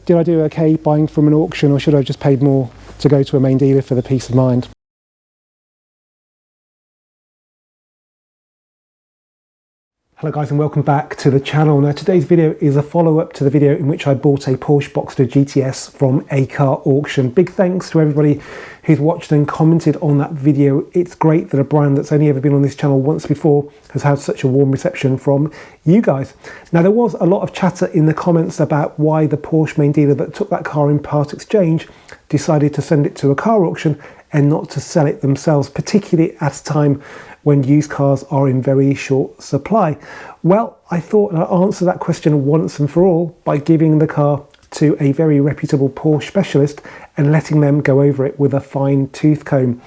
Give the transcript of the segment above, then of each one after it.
Did I do okay buying from an auction, or should I have just paid more to go to a main dealer for the peace of mind? Hello guys, and welcome back to the channel. Now today's video is a follow-up to the video in which I bought a Porsche Boxster GTS from a car auction. Big thanks to everybody who's watched and commented on that video. It's great that a brand that's only ever been on this channel once before has had such a warm reception from you guys. Now there was a lot of chatter in the comments about why the Porsche main dealer that took that car in part exchange decided to send it to a car auction and not to sell it themselves, particularly at a time when used cars are in very short supply. Well, I thought I'd answer that question once and for all by giving the car to a very reputable Porsche specialist and letting them go over it with a fine tooth comb.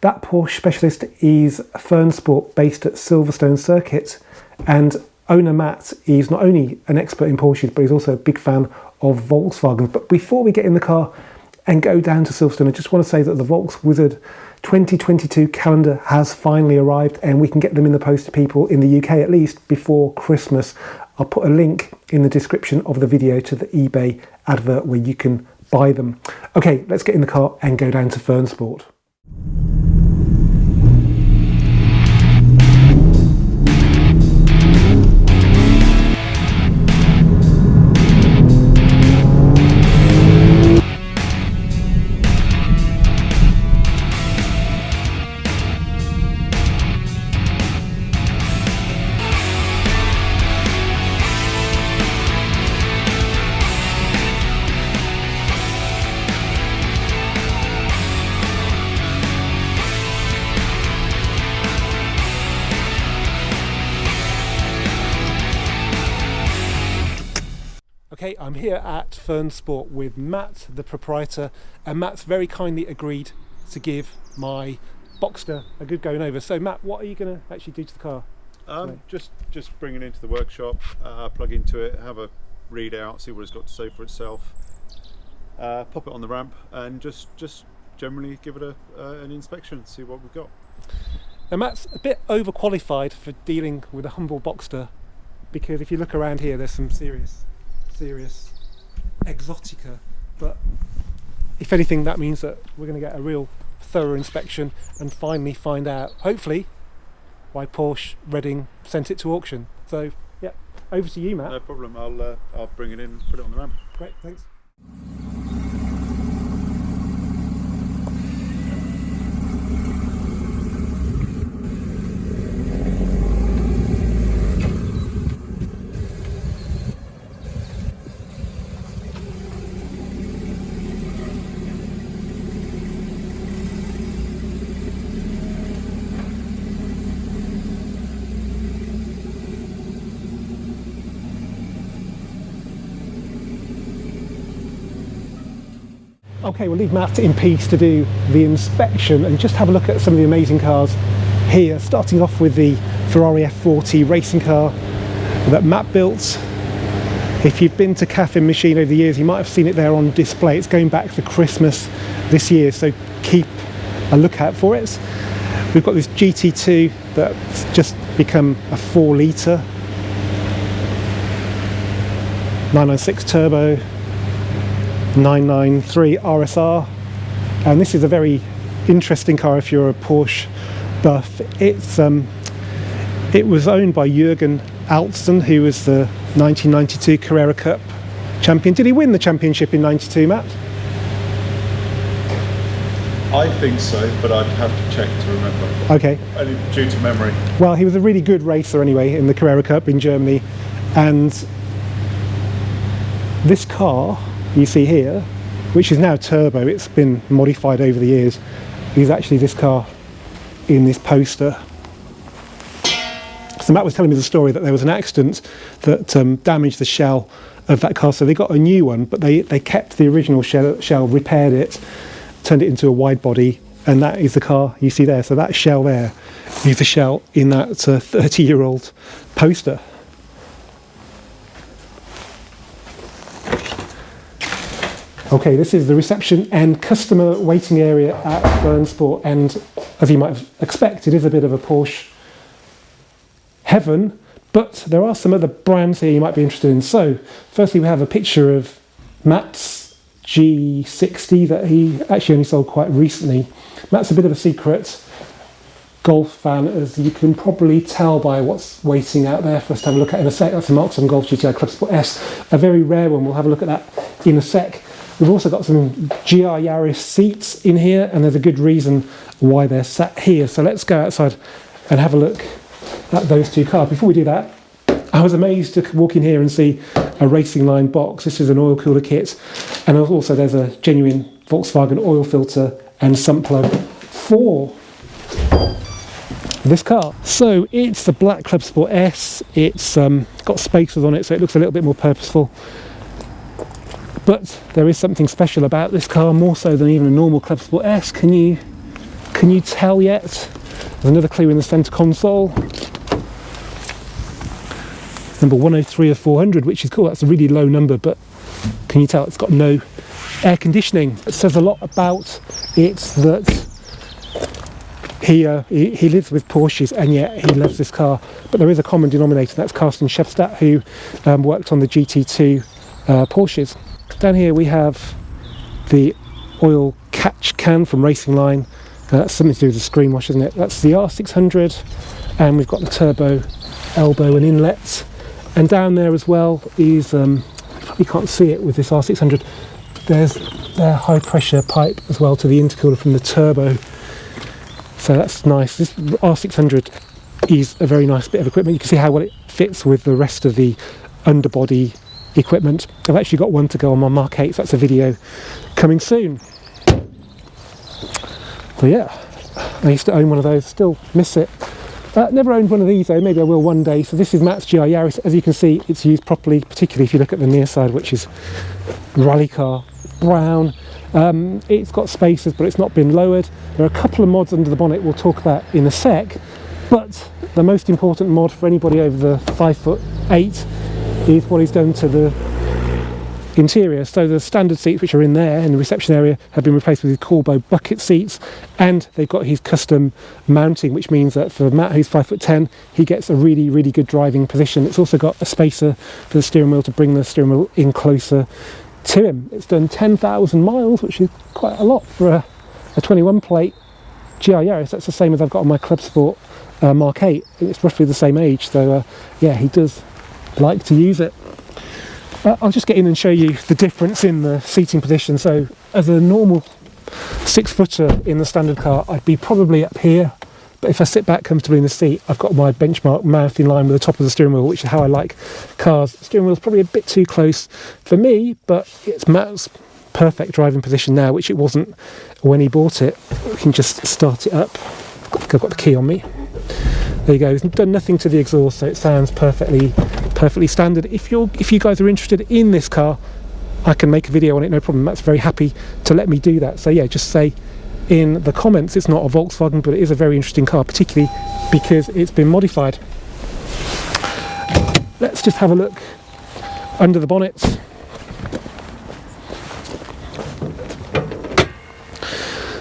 That Porsche specialist is Fearnsport, based at Silverstone Circuit, and owner Matt is not only an expert in Porsches, but he's also a big fan of Volkswagen. But before we get in the car and go down to Silverstone, I just want to say that the Volkswizard 2022 calendar has finally arrived, and we can get them in the post to people in the UK at least before Christmas. I'll put a link in the description of the video to the eBay advert where you can buy them. Okay, let's get in the car and go down to Fearnsport. Okay, I'm here at Fearnsport with Matt, the proprietor, and Matt's very kindly agreed to give my Boxster a good going over. So Matt, what are you going to actually do to the car? Just bring it into the workshop, plug into it, have a read out, see what it's got to say for itself, pop it on the ramp, and just generally give it an inspection, see what we've got. Now Matt's a bit overqualified for dealing with a humble Boxster, because if you look around here there's some serious exotica, but if anything that means that we're going to get a real thorough inspection and finally find out, hopefully, why Porsche Reading sent it to auction. So yeah, over to you, Matt. No problem, I'll bring it in, put it on the ramp. Great, thanks. Okay, we'll leave Matt in peace to do the inspection and just have a look at some of the amazing cars here, starting off with the Ferrari F40 Racing Car that Matt built. If you've been to Cafe Machine over the years, you might have seen it there on display. It's going back for Christmas this year, so keep a lookout for it. We've got this GT2 that's just become a 4-litre 996 turbo 993 RSR, and this is a very interesting car if you're a Porsche buff. It was owned by JURGEN, who was the 1992 Carrera Cup champion. Did he win the championship in '92, Matt? I think so, but I'd have to check to remember. Okay. Only due to memory. Well, he was a really good racer anyway in the Carrera Cup in Germany, and this car you see here, which is now turbo, it's been modified over the years, is actually this car in this poster. So Matt was telling me the story that there was an accident that damaged the shell of that car, so they got a new one, but they kept the original shell, repaired it, turned it into a wide body, and that is the car you see there. So that shell there is the shell in that 30-year-old poster. Okay, this is the reception and customer waiting area at Fearnsport, and as you might expect, it is a bit of a Porsche heaven, but there are some other brands here you might be interested in. So, firstly we have a picture of Matt's G60 that he actually only sold quite recently. Matt's a bit of a secret golf fan, as you can probably tell by what's waiting out there for us to have a look at in a sec. That's a Mark 7 Golf GTI Club Sport S, a very rare one. We'll have a look at that in a sec. We've also got some GR Yaris seats in here, and there's a good reason why they're sat here. So let's go outside and have a look at those two cars. Before we do that, I was amazed to walk in here and see a Racing Line box. This is an oil cooler kit, and also there's a genuine Volkswagen oil filter and sump plug for this car. So it's the black Club Sport S. It's got spacers on it, so it looks a little bit more purposeful. But there is something special about this car, more so than even a normal Club Sport S. Can you tell yet? There's another clue in the centre console. Number 103 of 400, which is cool. That's a really low number, but can you tell it's got no air conditioning? It says a lot about it that he lives with Porsches, and yet he loves this car. But there is a common denominator. That's Carsten Schefstadt, who worked on the GT2 Porsches. Down here we have the oil catch can from Racing Line. That's something to do with the screen wash, isn't it? That's the R600, and we've got the turbo elbow and inlets. And down there as well is, you probably can't see it with this R600, there's their high pressure pipe as well to the intercooler from the turbo. So that's nice. This R600 is a very nice bit of equipment. You can see how well it fits with the rest of the underbody equipment. I've actually got one to go on my Mark 8, so that's a video coming soon. So yeah, I used to own one of those, still miss it. Never owned one of these though, maybe I will one day. So this is Matt's GR Yaris. As you can see, it's used properly, particularly if you look at the near side, which is rally car brown. It's got spacers, but it's not been lowered. There are a couple of mods under the bonnet we'll talk about in a sec, but the most important mod for anybody over the 5'8" is what he's done to the interior. So the standard seats which are in there in the reception area have been replaced with his Corbeau bucket seats, and they've got his custom mounting, which means that for Matt, who's 5'10", he gets a really good driving position. It's also got a spacer for the steering wheel to bring the steering wheel in closer to him. It's done 10,000 miles, which is quite a lot for a 21 plate GR Yaris. That's the same as I've got on my Club Sport Mark 8. It's roughly the same age, so yeah, he does like to use it. I'll just get in and show you the difference in the seating position. So as a normal 6-footer in the standard car, I'd be probably up here, but if I sit back comfortably in the seat, I've got my benchmark mouth in line with the top of the steering wheel, which is how I like cars. The steering wheel's probably a bit too close for me, but it's Matt's perfect driving position now, which it wasn't when he bought it. We can just start it up. I've got the key on me. There you go. He's done nothing to the exhaust, so it sounds perfectly standard. If you guys are interested in this car, I can make a video on it, no problem. Matt's very happy to let me do that. So yeah, just say in the comments it's not a Volkswagen, but it is a very interesting car, particularly because it's been modified. Let's just have a look under the bonnet.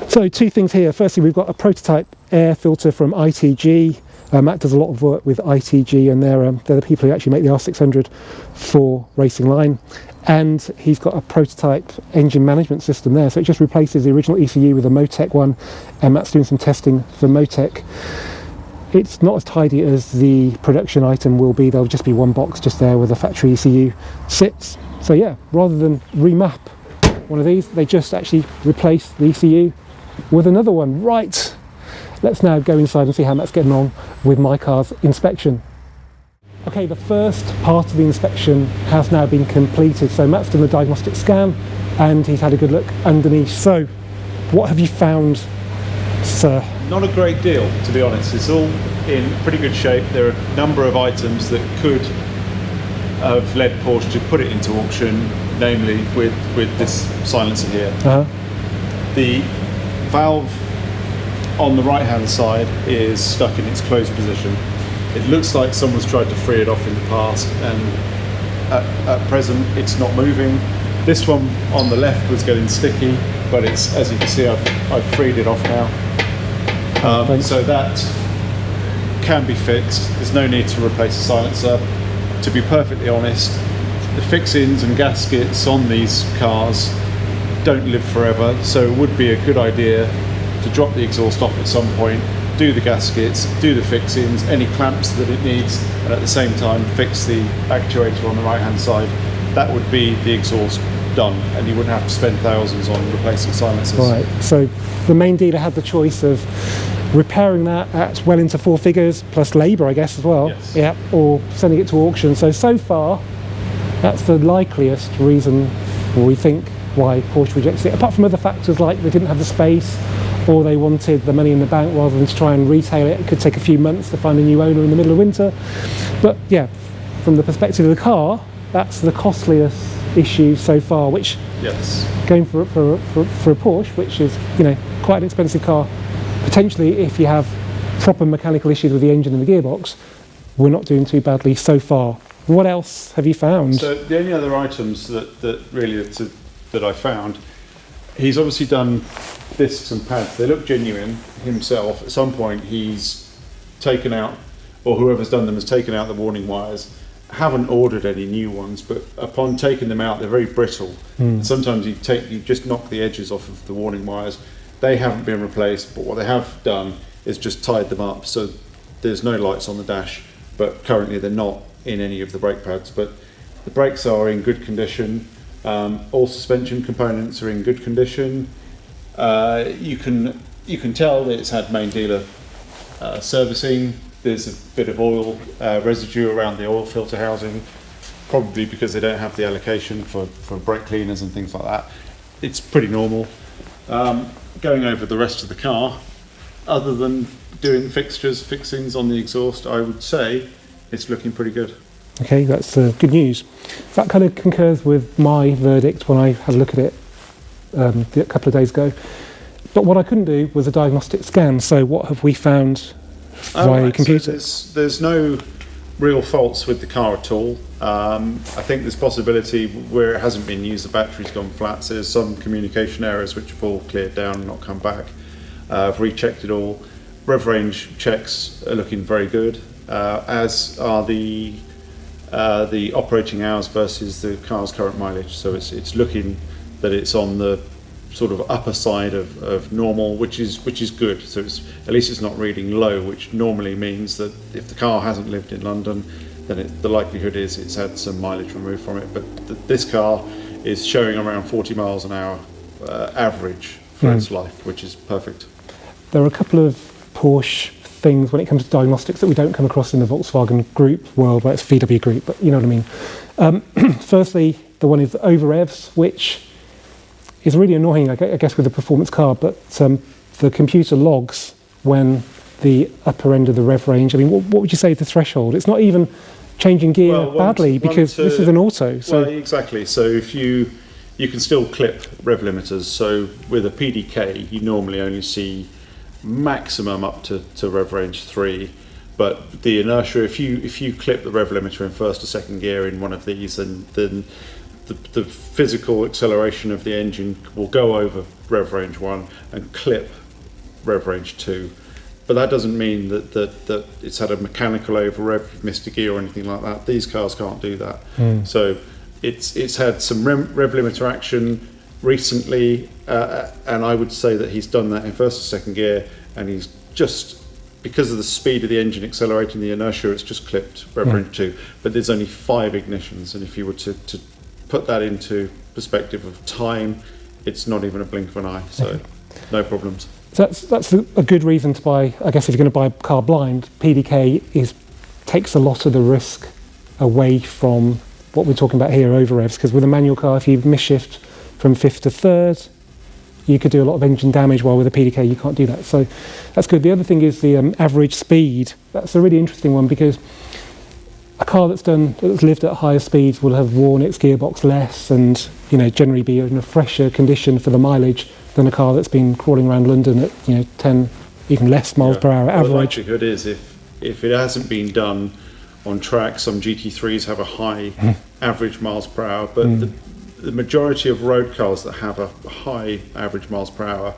So two things here. Firstly, we've got a prototype air filter from ITG. Matt does a lot of work with ITG, and they're the people who actually make the R600 for Racing Line. And he's got a prototype engine management system there, so it just replaces the original ECU with a Motec one, and Matt's doing some testing for Motec. It's not as tidy as the production item will be. There'll just be one box just there where the factory ECU sits. So yeah, rather than remap one of these, they just actually replace the ECU with another one. Right, let's now go inside and see how Matt's getting on with my car's inspection. Okay, the first part of the inspection has now been completed. So Matt's done the diagnostic scan and he's had a good look underneath. So what have you found, sir? Not a great deal, to be honest. It's all in pretty good shape. There are a number of items that could have led Porsche to put it into auction, namely with this silencer here. The valve on the right hand side is stuck in its closed position. It looks like someone's tried to free it off in the past, and at present it's not moving. This one on the left was getting sticky, but it's, as you can see, I've freed it off now. So that can be fixed. There's no need to replace the silencer. To be perfectly honest, the fixings and gaskets on these cars don't live forever, so it would be a good idea to drop the exhaust off at some point, do the gaskets, do the fixings, any clamps that it needs, and at the same time fix the actuator on the right hand side. That would be the exhaust done, and you wouldn't have to spend thousands on replacing silencers. Right, so the main dealer had the choice of repairing that at well into 4 figures, plus labour I guess as well. Yes. Yeah, or sending it to auction. So far, that's the likeliest reason we think why Porsche rejects it, apart from other factors like they didn't have the space, or they wanted the money in the bank rather than to try and retail it. It could take a few months to find a new owner in the middle of winter. But yeah, from the perspective of the car, that's the costliest issue so far, which, yes, going for a Porsche, which is, you know, quite an expensive car, potentially if you have proper mechanical issues with the engine and the gearbox, we're not doing too badly so far. What else have you found? So the only other items that I found, he's obviously done discs and pads. They look genuine himself. At some point he's taken out, or whoever's done them has taken out the warning wires. Haven't ordered any new ones, but upon taking them out, they're very brittle. Sometimes you just knock the edges off of the warning wires. They haven't been replaced, but what they have done is just tied them up, so there's no lights on the dash, but currently they're not in any of the brake pads. But the brakes are in good condition. All suspension components are in good condition. You can tell that it's had main dealer servicing. There's a bit of oil residue around the oil filter housing, probably because they don't have the allocation for brake cleaners and things like that. It's pretty normal. Going over the rest of the car, other than doing fixings on the exhaust, I would say it's looking pretty good. Okay, that's good news. That kind of concurs with my verdict when I had a look at it a couple of days ago. But what I couldn't do was a diagnostic scan. So what have we found via computer? So there's no real faults with the car at all. I think there's possibility where it hasn't been used, the battery's gone flat, so there's some communication errors which have all cleared down and not come back. I've rechecked it all. Rev range checks are looking very good, as are the operating hours versus the car's current mileage. So it's looking that it's on the sort of upper side of normal, which is good. So at least it's not reading low, which normally means that if the car hasn't lived in London, then the likelihood is it's had some mileage removed from it. But this car is showing around 40 miles an hour average for its life, which is perfect. There are a couple of Porsche things when it comes to diagnostics that we don't come across in the Volkswagen group world, where it's VW group, but you know what I mean. Firstly, the one is over revs, which is really annoying, I guess, with a performance car, but the computer logs when the upper end of the rev range. I mean, what would you say is the threshold? It's not even changing gear badly, because this is an auto. So well, exactly. So if you can still clip rev limiters. So with a PDK, you normally only see maximum up to rev range 3. But the inertia, if you clip the rev limiter in first or second gear in one of these, then the physical acceleration of the engine will go over rev range 1 and clip rev range 2. But that doesn't mean that it's had a mechanical over rev, you've missed a gear or anything like that. These cars can't do that. So it's had some rev limiter action recently, and I would say that he's done that in first or second gear, and he's just, because of the speed of the engine accelerating the inertia, it's just clipped rev range 2. But there's only 5 ignitions, and if you were to put that into perspective of time, it's not even a blink of an eye, so no problems. So that's a good reason to buy. I guess if you're going to buy a car blind, PDK takes a lot of the risk away from what we're talking about here, over revs, because with a manual car, if you misshift from 5th to 3rd, you could do a lot of engine damage, while with a PDK you can't do that. So that's good. The other thing is the average speed. That's a really interesting one, because a car that's lived at higher speeds will have worn its gearbox less, and generally be in a fresher condition for the mileage than a car that's been crawling around London at 10, even less miles per hour average. The likelihood is if it hasn't been done on track, some GT3s have a high average miles per hour, but the majority of road cars that have a high average miles per hour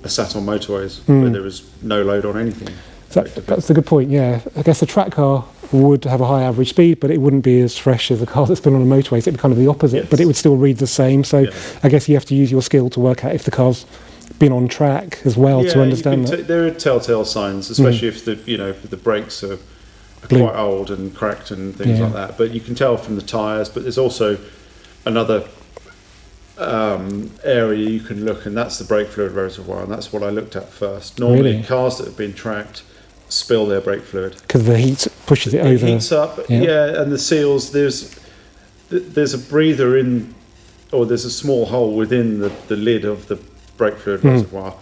are sat on motorways where there is no load on anything. That's a good point. Yeah, I guess a track car would have a high average speed, but it wouldn't be as fresh as a car that's been on a motorway. So it'd be kind of the opposite, Yes. but it would still read the same. So Yeah. I guess you have to use your skill to work out if the car's been on track as well to understand that. There are telltale signs, especially if the brakes are Blue. quite old and cracked and things Yeah. like that. But you can tell from the tyres. But there's also another area you can look, and that's the brake fluid reservoir, and that's what I looked at first. Normally, Really? cars that have been tracked spill their brake fluid. Because the heat pushes it over. It heats up, Yeah. and the seals. There's a breather in, or there's a small hole within the lid of the brake fluid reservoir,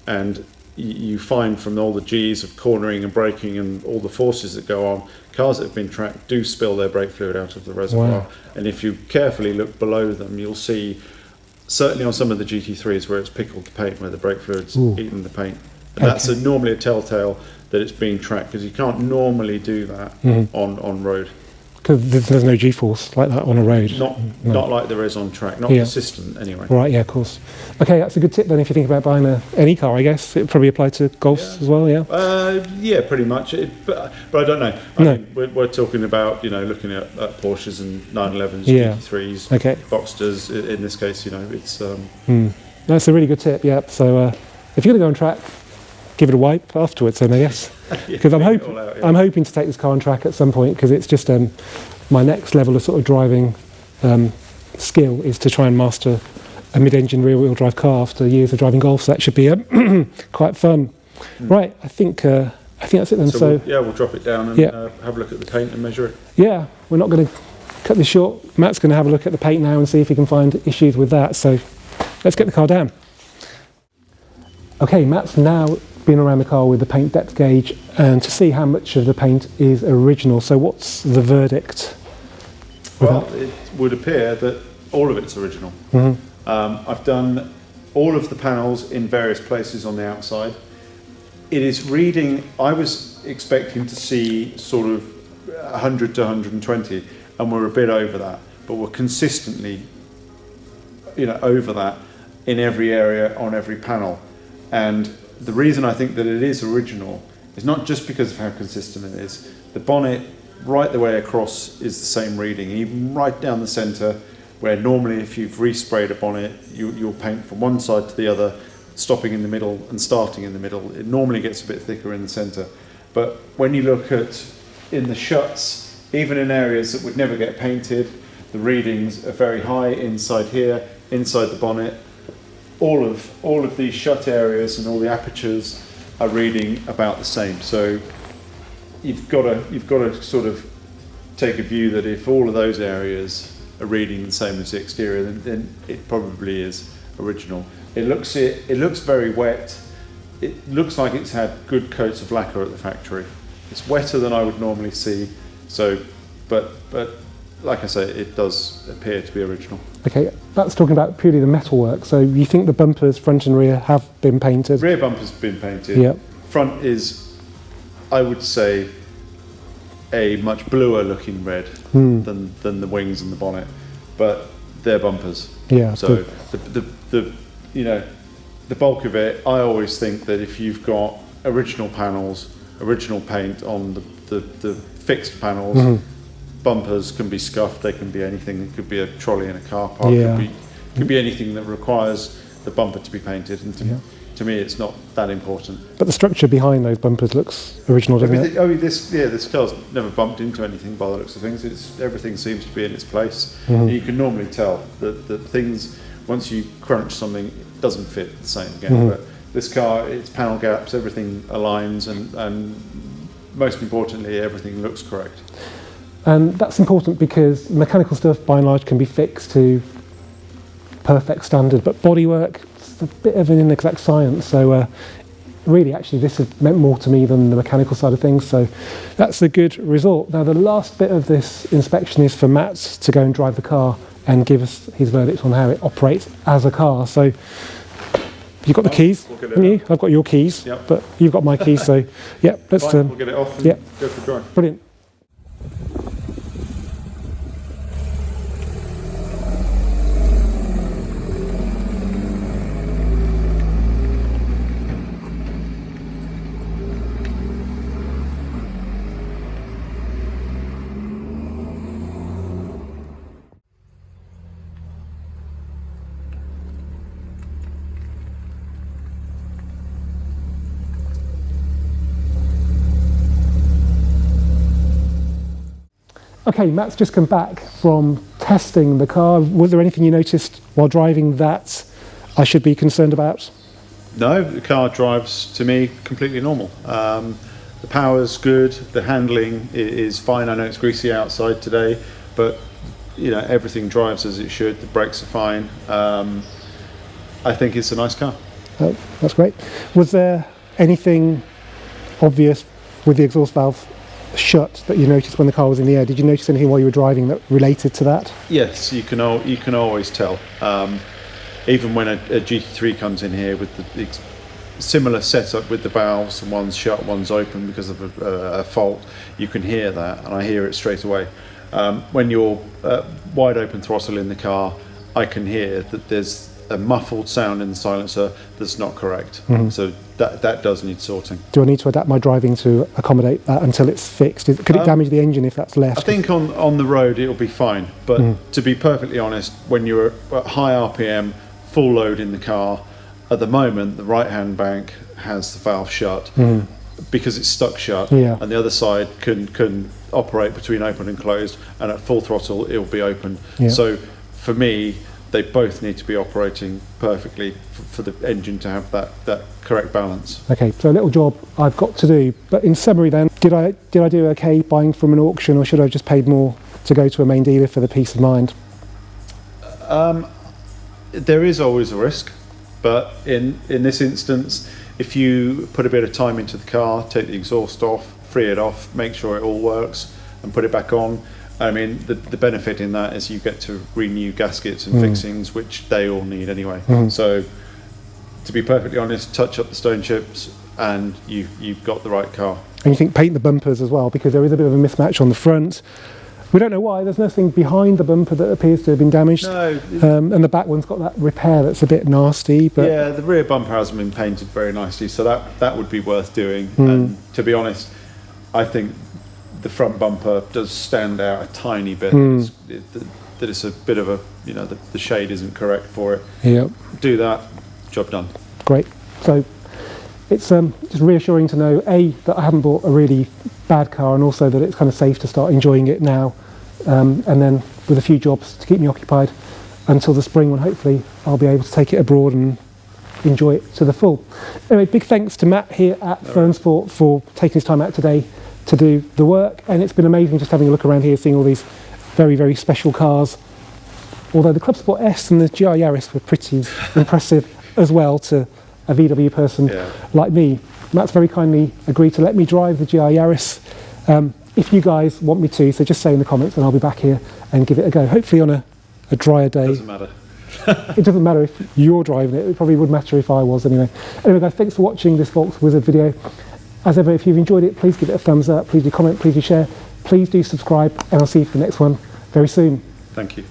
and you find from all the G's of cornering and braking and all the forces that go on, cars that have been tracked do spill their brake fluid out of the reservoir. Wow. And if you carefully look below them, you'll see, certainly on some of the GT3s, where it's pickled the paint, where the brake fluid's eaten the paint. And that's normally a telltale that it's being tracked, because you can't normally do that on road. Because there's no G-force like that on a road. Not like there is on track, not Yeah. consistent anyway. Right, yeah, of course. Okay, that's a good tip then if you think about buying any car, I guess. It probably apply to Golfs as well, yeah? Yeah, pretty much. But I don't know. I mean, we're talking about, looking at Porsches and 911s, GT3s, Boxsters. In this case, it's... That's a really good tip, yeah. So if you're going to go on track, give it a wipe afterwards then, I guess. Because I'm hoping to take this car on track at some point, because it's just my next level of sort of driving skill is to try and master a mid-engine rear-wheel drive car after years of driving Golf. So that should be quite fun. Right, I think that's it then. So we'll drop it down and have a look at the paint and measure it. Yeah, we're not going to cut this short. Matt's going to have a look at the paint now and see if he can find issues with that. So let's get the car down. Okay, Matt's now been around the car with the paint depth gauge and to see how much of the paint is original. So what's the verdict? Well, it would appear that all of it's original. I've done all of the panels in various places on the outside. It is reading, I was expecting to see sort of 100 to 120, and we're a bit over that, but we're consistently over that in every area on every panel. And the reason I think that it is original is not just because of how consistent it is. The bonnet right the way across is the same reading, even right down the centre, where normally if you've resprayed a bonnet, you'll paint from one side to the other, stopping in the middle and starting in the middle. It normally gets a bit thicker in the centre. But when you look at in the shuts, even in areas that would never get painted, the readings are very high inside here, inside the bonnet. All of these shut areas and all the apertures are reading about the same. So you've got to sort of take a view that if all of those areas are reading the same as the exterior, then it probably is original. It looks very wet. It looks like it's had good coats of lacquer at the factory. It's wetter than I would normally see. So, but like I say, it does appear to be original. Okay, that's talking about purely the metalwork. So you think the bumpers, front and rear, have been painted? Rear bumper's been painted. Yep. Front is, I would say, a much bluer looking red than the wings and the bonnet, but they're bumpers. Yeah. So the bulk of it, I always think that if you've got original panels, original paint on the fixed panels, bumpers can be scuffed. They can be anything. It could be a trolley in a car park. Yeah. It could be anything that requires the bumper to be painted. And to me, it's not that important. But the structure behind those bumpers looks original, doesn't it? Oh, this car's never bumped into anything by the looks of things. Everything seems to be in its place. You can normally tell that things, once you crunch something, it doesn't fit the same again. But this car, its panel gaps, everything aligns, and most importantly, everything looks correct. And that's important because mechanical stuff, by and large, can be fixed to perfect standard, but bodywork, it's a bit of an inexact science. So really, actually, this has meant more to me than the mechanical side of things. So that's a good result. Now, the last bit of this inspection is for Matt to go and drive the car and give us his verdict on how it operates as a car. So you've got the keys, haven't you? I've got your keys, but you've got my keys. So yeah, let's we'll get it off and go for a drive. Brilliant. Okay, Matt's just come back from testing the car. Was there anything you noticed while driving that I should be concerned about? No, the car drives to me completely normal. The power's good, the handling is fine. I know it's greasy outside today, but you know, everything drives as it should. The brakes are fine. I think it's a nice car. Oh, that's great. Was there anything obvious with the exhaust valve shut that you noticed when the car was in the air? Did you notice anything while you were driving that related to that? Yes, you can always tell. Even when a GT3 comes in here with the similar setup with the valves, one's shut, one's open because of a fault, you can hear that, and I hear it straight away. When you're wide open throttle in the car, I can hear that there's a muffled sound in the silencer that's not correct. So that does need sorting. Do I need to adapt my driving to accommodate that until it's fixed? Could it damage the engine if that's left? I think on the road it'll be fine, but to be perfectly honest, when you're at high RPM, full load in the car, at the moment the right hand bank has the valve shut because it's stuck shut, and the other side can operate between open and closed, and at full throttle it'll be open. So for me, they both need to be operating perfectly for the engine to have that correct balance. Okay, so a little job I've got to do, but in summary then, did I do okay buying from an auction, or should I have just paid more to go to a main dealer for the peace of mind? There is always a risk, but in this instance, if you put a bit of time into the car, take the exhaust off, free it off, make sure it all works, and put it back on, I mean, the benefit in that is you get to renew gaskets and fixings, which they all need anyway. So, to be perfectly honest, touch up the stone chips and you've got the right car. And you think paint the bumpers as well, because there is a bit of a mismatch on the front. We don't know why, there's nothing behind the bumper that appears to have been damaged. No. And the back one's got that repair that's a bit nasty. But yeah, the rear bumper hasn't been painted very nicely, so that would be worth doing. And to be honest, I think the front bumper does stand out a tiny bit. That it's a bit of a, you know, the shade isn't correct for it. Yep. Do that, job done. Great. So it's just reassuring to know, A, that I haven't bought a really bad car, and also that it's kind of safe to start enjoying it now, and then with a few jobs to keep me occupied until the spring, when hopefully I'll be able to take it abroad and enjoy it to the full. Anyway, big thanks to Matt here at Fearnsport for taking his time out today to do the work, and it's been amazing just having a look around here, seeing all these very, very special cars. Although the Club Sport S and the GR Yaris were pretty impressive as well to a VW person like me. Matt's very kindly agreed to let me drive the GR Yaris. If you guys want me to, so just say in the comments and I'll be back here and give it a go. Hopefully on a drier day. Doesn't matter. It doesn't matter if you're driving it. It probably would matter if I was anyway. Anyway guys, thanks for watching this Volks Wizard video. As ever, if you've enjoyed it, please give it a thumbs up, please do comment, please do share, please do subscribe, and I'll see you for the next one very soon. Thank you.